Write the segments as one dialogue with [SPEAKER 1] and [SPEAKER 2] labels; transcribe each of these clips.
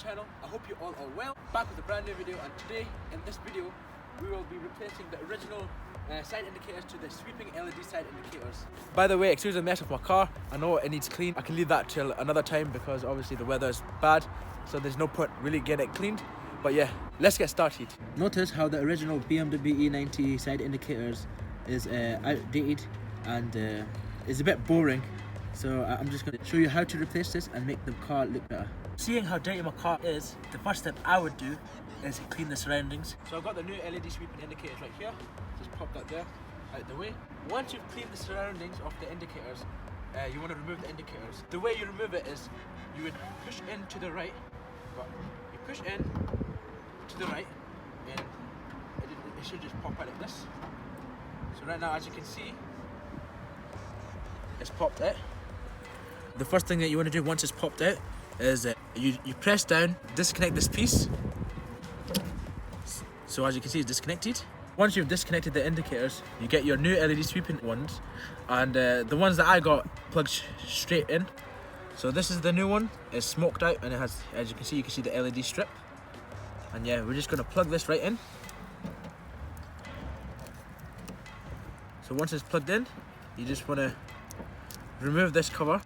[SPEAKER 1] channel. I hope you all are well. Back with a brand new video, and today in this video we will be replacing the original side indicators to the sweeping LED side indicators. By the way, excuse the mess of my car. I know it needs clean. I can leave that till another time because obviously the weather is bad, so there's no point really getting it cleaned. But yeah, let's get started. Notice how the original BMW E90 side indicators is outdated and is a bit boring. So I'm just going to show you how to replace this and make the car look better. Seeing how dirty my car is, the first step I would do is clean the surroundings. So I've got the new LED sweeping indicators right here. Just pop that there, out the way. Once you've cleaned the surroundings of the indicators, you want to remove the indicators. The way you remove it is you would push in to the right, but you push in to the right and it should just pop out like this. So right now, as you can see, it's popped out. The first thing that you want to do once it's popped out is you press down, disconnect this piece. So as you can see, it's disconnected. Once you've disconnected the indicators, you get your new LED sweeping ones, and the ones that I got plugged straight in. So this is the new one. It's smoked out and it has, as you can see the LED strip. And yeah, we're just going to plug this right in. So once it's plugged in, you just want to remove this cover.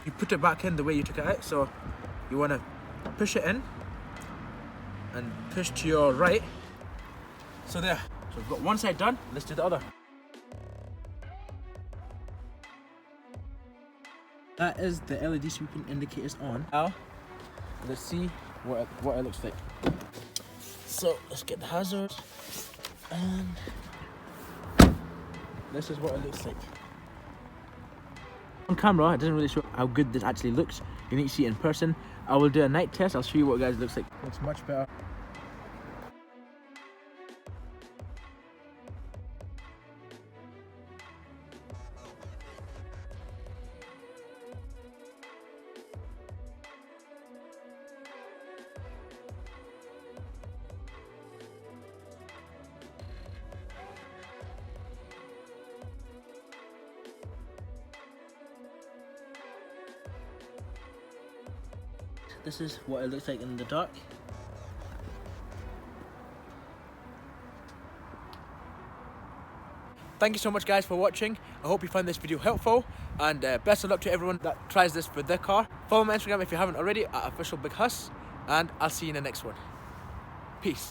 [SPEAKER 1] You put it back in the way you took it out, so you want to push it in and push to your right. So there. So we've got one side done, let's do the other. That is the LED sweeping indicators on. Now, let's see what it looks like. So let's get the hazard, and this is what it looks like. On camera, it doesn't really show how good this actually looks. You need to see it in person. I will do a night test. I'll show you what it looks like. Looks much better. This is what it looks like in the dark. Thank you so much guys for watching. I hope you found this video helpful, and best of luck to everyone that tries this for their car. Follow my Instagram if you haven't already at officialbighus, and I'll see you in the next one. Peace.